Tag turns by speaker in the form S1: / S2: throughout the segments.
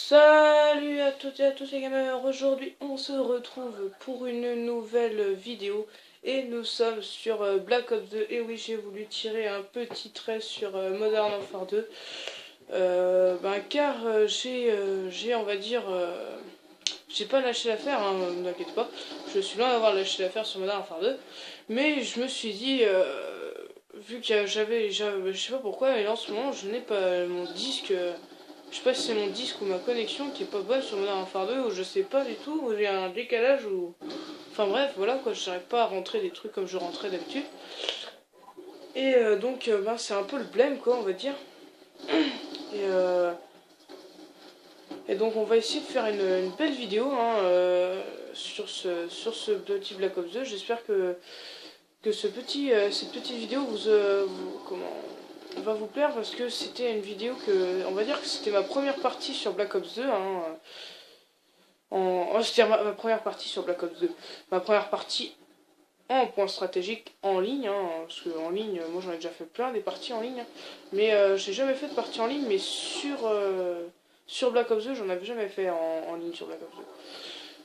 S1: Salut à toutes et à tous les gamers, aujourd'hui on se retrouve pour une nouvelle vidéo et nous sommes sur Black Ops 2. Et oui, j'ai voulu tirer un petit trait sur Modern Warfare 2 car j'ai on va dire j'ai pas lâché l'affaire, hein, ne vous inquiétez pas, je suis loin d'avoir lâché l'affaire sur Modern Warfare 2, mais je me suis dit vu que je sais pas pourquoi, mais en ce moment je n'ai pas mon disque. Je sais pas si c'est mon disque ou ma connexion qui est pas bonne sur Modern Warfare 2, ou je sais pas du tout, ou j'ai un décalage ou... Enfin bref, voilà quoi, j'arrive pas à rentrer des trucs comme je rentrais d'habitude. Et donc c'est un peu le blême quoi, on va dire. Et, euh, et donc on va essayer de faire une belle vidéo hein, sur ce petit Black Ops 2. J'espère que cette petite vidéo va vous plaire, parce que c'était une vidéo on va dire que c'était ma première partie sur Black Ops 2 hein, c'était ma première partie sur Black Ops 2, ma première partie en point stratégique en ligne hein, parce que en ligne moi j'en ai déjà fait plein des parties en ligne hein, mais j'ai jamais fait de partie en ligne, mais sur Black Ops 2 j'en avais jamais fait en ligne sur Black Ops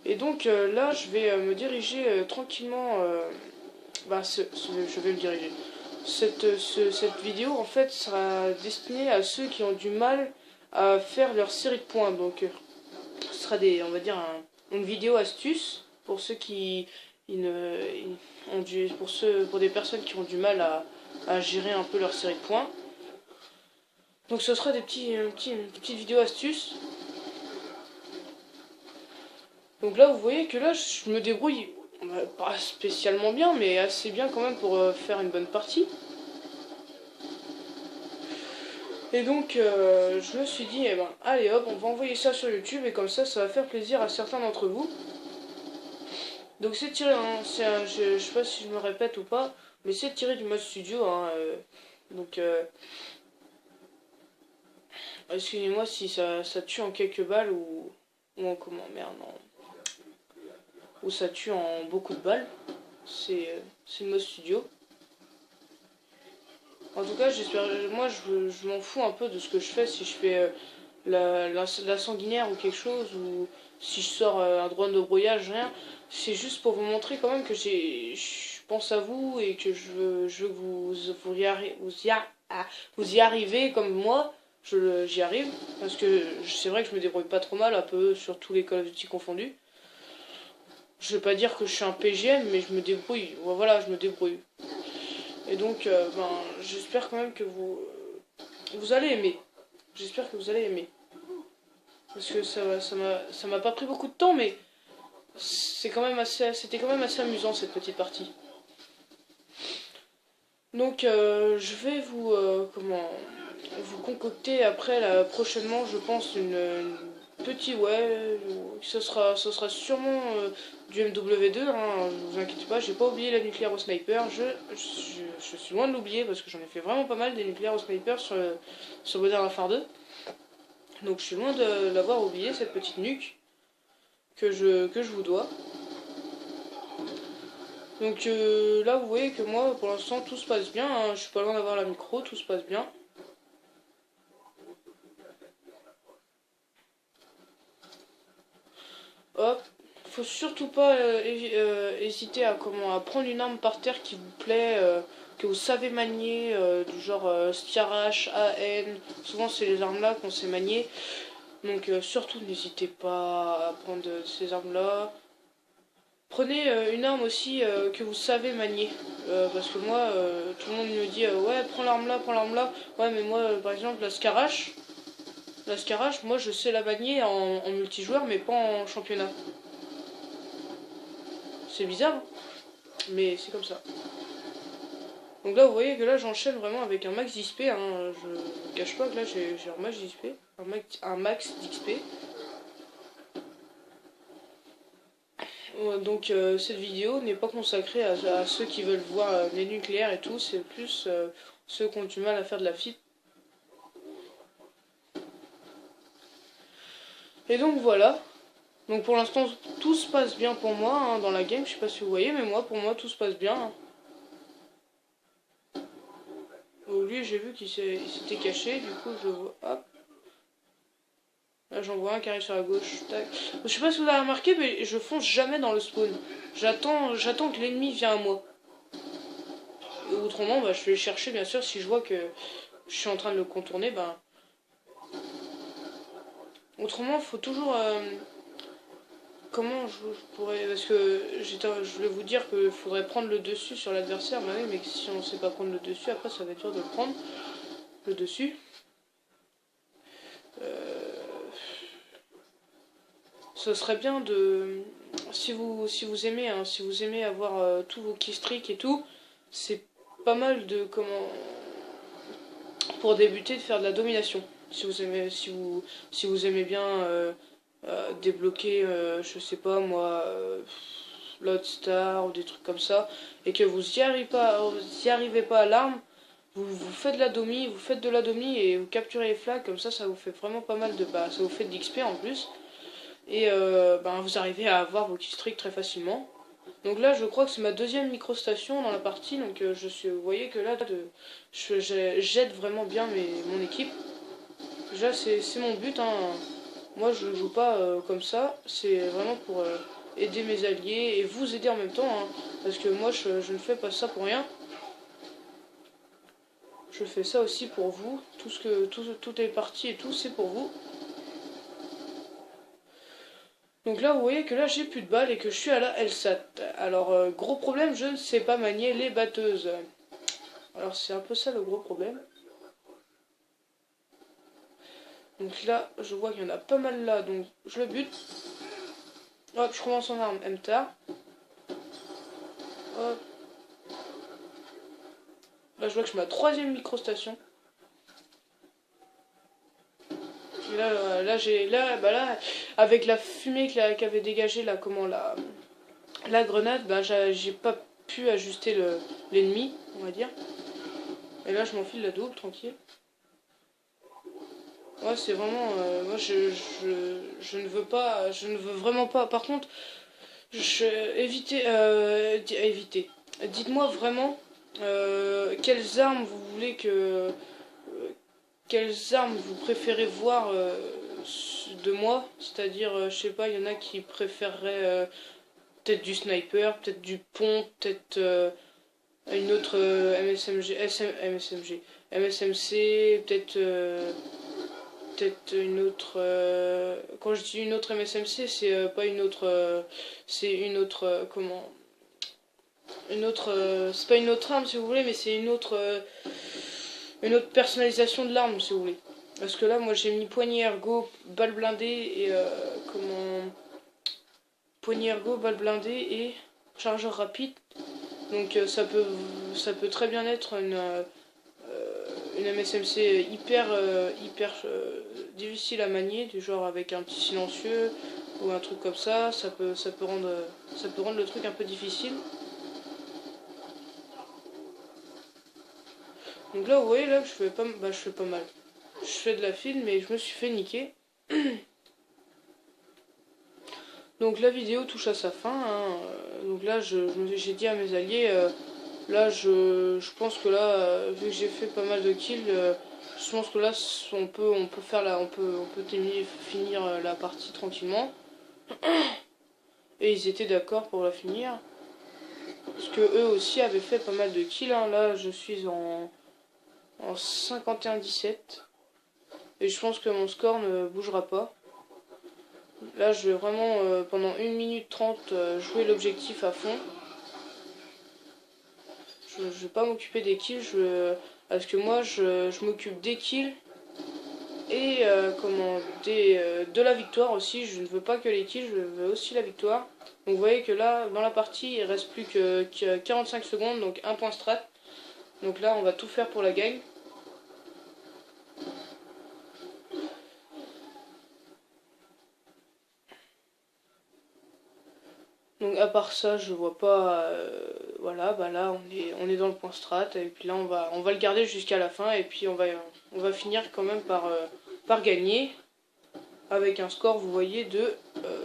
S1: 2. Et donc là je vais me diriger tranquillement je vais me diriger. Cette vidéo en fait sera destinée à ceux qui ont du mal à faire leur série de points. Donc ce sera on va dire une vidéo astuce pour ceux qui pour des personnes qui ont du mal à gérer un peu leur série de points. Donc ce sera une petite vidéo astuce. Donc là vous voyez que là je me débrouille pas spécialement bien, mais assez bien quand même pour faire une bonne partie. Et donc je me suis dit, allez hop, on va envoyer ça sur YouTube, et comme ça va faire plaisir à certains d'entre vous. Donc c'est tiré, hein, je sais pas si je me répète ou pas, mais c'est tiré du mode studio. Hein, donc excusez-moi si ça tue en quelques balles ou en comment, merde, non. Ou ça tue en beaucoup de balles. C'est le mode studio. En tout cas, moi je m'en fous un peu de ce que je fais, si je fais la sanguinaire ou quelque chose, ou si je sors un drone de brouillage, rien. C'est juste pour vous montrer quand même que je pense à vous, et que je veux que vous y arrivez comme moi. J'y arrive, parce que c'est vrai que je me débrouille pas trop mal, un peu sur tous les Call of Duty confondus. Je vais pas dire que je suis un PGM, mais je me débrouille. Voilà, je me débrouille. Et donc, j'espère quand même que vous allez aimer. J'espère que vous allez aimer. Parce que ça m'a pas pris beaucoup de temps, mais c'était quand même assez amusant cette petite partie. Donc, je vais vous concocter après, là, prochainement, je pense, une petite, ce sera sûrement du MW2, hein, ne vous inquiétez pas, j'ai pas oublié la nucléaire au sniper, je suis loin de l'oublier, parce que j'en ai fait vraiment pas mal des nucléaires au sniper sur Modern Warfare 2. Donc je suis loin de l'avoir oublié, cette petite nuque que je vous dois. Donc là vous voyez que moi pour l'instant tout se passe bien, hein, je suis pas loin d'avoir la micro, tout se passe bien. Hop, faut surtout pas hésiter à prendre une arme par terre qui vous plaît, que vous savez manier, du genre Stiarash, AN, souvent c'est les armes là qu'on sait manier. Donc surtout n'hésitez pas à prendre ces armes là. Prenez une arme aussi que vous savez manier, parce que moi tout le monde me dit ouais prends l'arme là, ouais mais moi par exemple la Scarache, moi je sais la manier en multijoueur, mais pas en championnat. C'est bizarre, hein, mais c'est comme ça. Donc là vous voyez que là j'enchaîne vraiment avec un max d'XP, hein, je ne cache pas que là j'ai un max d'XP, un max d'XP. Donc cette vidéo n'est pas consacrée à ceux qui veulent voir les nucléaires et tout, c'est plus ceux qui ont du mal à faire de la FIP. Et donc voilà. Donc pour l'instant tout se passe bien pour moi hein, dans la game, je sais pas si vous voyez, mais pour moi tout se passe bien. Hein. Lui j'ai vu qu'il s'était caché, du coup je le vois. Hop. Là Là j'en vois un qui arrive sur la gauche. Tac. Je sais pas si vous avez remarqué, mais je fonce jamais dans le spawn. J'attends que l'ennemi vienne à moi. Et autrement, bah, je vais le chercher bien sûr. Si je vois que je suis en train de le contourner, ben. Autrement, faut toujours. Comment je pourrais. Parce que je voulais vous dire qu'il faudrait prendre le dessus sur l'adversaire. Bah oui, mais si on sait pas prendre le dessus, après ça va être dur de le prendre. Le dessus. Ce serait bien de. Si vous aimez, hein, si vous aimez avoir tous vos keystricks et tout, c'est pas mal de comment. Pour débuter, de faire de la domination. Si vous aimez bien débloquer, je sais pas moi, Lodestar ou des trucs comme ça, et que vous y arrivez pas à l'arme, vous faites de la domi et vous capturez les flags, comme ça vous fait vraiment pas mal de. Bah, ça vous fait de l'XP en plus. Et ben, vous arrivez à avoir vos killstreaks très facilement. Donc là, je crois que c'est ma deuxième microstation dans la partie. Donc vous voyez que là, j'aide vraiment bien mon équipe. Déjà, c'est mon but. Hein. Moi, je joue pas comme ça. C'est vraiment pour aider mes alliés et vous aider en même temps. Hein. Parce que moi, je ne fais pas ça pour rien. Je fais ça aussi pour vous. Toutes les parties et tout, c'est pour vous. Donc là, vous voyez que là, j'ai plus de balles et que je suis à la LSAT. Alors, gros problème, je ne sais pas manier les batteuses. Alors, c'est un peu ça le gros problème. Donc là, je vois qu'il y en a pas mal là, donc je le bute. Hop, je commence en arme MTAR. Hop. Là, je vois que je suis ma troisième microstation. Et là, avec la fumée qu'avait dégagée la grenade, bah, j'ai pas pu ajuster l'ennemi, on va dire. Et là, je m'enfile la double, tranquille. Ouais, c'est vraiment. Moi, je ne veux pas. Je ne veux vraiment pas. Par contre, évitez. Dites-moi vraiment quelles armes vous voulez que. Quelles armes vous préférez voir de moi. C'est-à-dire, je sais pas, il y en a qui préféreraient peut-être du sniper, peut-être du pont, peut-être une autre MSMG, MSMC, peut-être une autre. Quand je dis une autre MSMC, c'est pas une autre. C'est une autre. Comment Une autre. C'est pas une autre arme si vous voulez, mais c'est une autre personnalisation de l'arme si vous voulez. Parce que là, moi j'ai mis poignée ergo, balle blindée et. Poignée ergo, balle blindée et chargeur rapide. Donc ça peut très bien être une MSMC hyper difficile à manier, du genre avec un petit silencieux ou un truc comme ça. Ça peut rendre le truc un peu difficile. Donc là, vous voyez, là, je fais pas mal. Je fais de la file, mais je me suis fait niquer. Donc la vidéo touche à sa fin. Hein. Donc là, j'ai dit à mes alliés, là, je pense que là, vu que j'ai fait pas mal de kills, je pense que là, on peut finir la partie tranquillement. Et ils étaient d'accord pour la finir. Parce que eux aussi avaient fait pas mal de kills. Hein. Là, je suis en 51-17. Et je pense que mon score ne bougera pas. Là, je vais vraiment, pendant 1 minute 30, jouer l'objectif à fond. Je vais pas m'occuper des kills, parce que moi, je m'occupe des kills et de la victoire aussi. Je ne veux pas que les kills, je veux aussi la victoire. Donc vous voyez que là, dans la partie, il reste plus que 45 secondes, donc un point strat. Donc là, on va tout faire pour la gagne. Donc à part ça, je vois pas. Voilà, bah là on est dans le point strat et puis là on va le garder jusqu'à la fin et puis on va finir quand même par gagner avec un score, vous voyez, de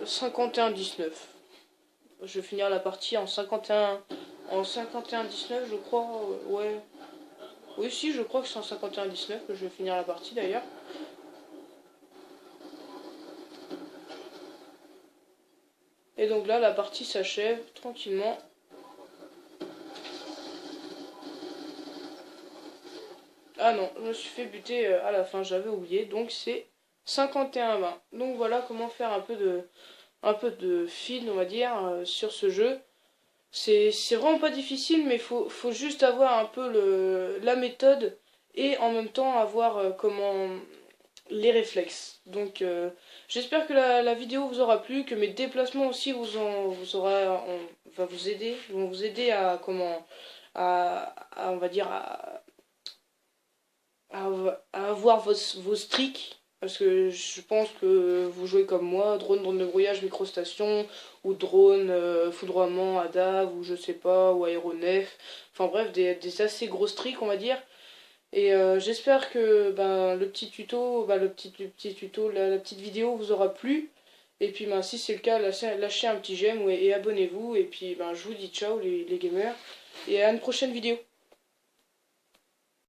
S1: 51-19. Je vais finir la partie en 51-19, je crois. Ouais. Oui, si, je crois que c'est en 51-19 que je vais finir la partie d'ailleurs. Et donc là, la partie s'achève tranquillement. Ah non, je me suis fait buter à la fin, j'avais oublié. Donc c'est 51-20. Donc voilà comment faire un peu de fil, on va dire, sur ce jeu. C'est vraiment pas difficile, mais faut juste avoir un peu la méthode et en même temps avoir comment les réflexes. Donc j'espère que la vidéo vous aura plu, que mes déplacements aussi vont vous aider à comment on va dire à, à avoir vos streaks. Parce que je pense que vous jouez comme moi, drone de brouillage, microstation, ou drone, foudroiement, ADAV, ou je sais pas, ou aéronef. Enfin bref, des assez gros streaks, on va dire. Et j'espère que ben, le petit tuto, la petite vidéo vous aura plu. Et puis ben, si c'est le cas, lâchez un petit j'aime et abonnez-vous. Et puis ben, je vous dis ciao les gamers. Et à une prochaine vidéo.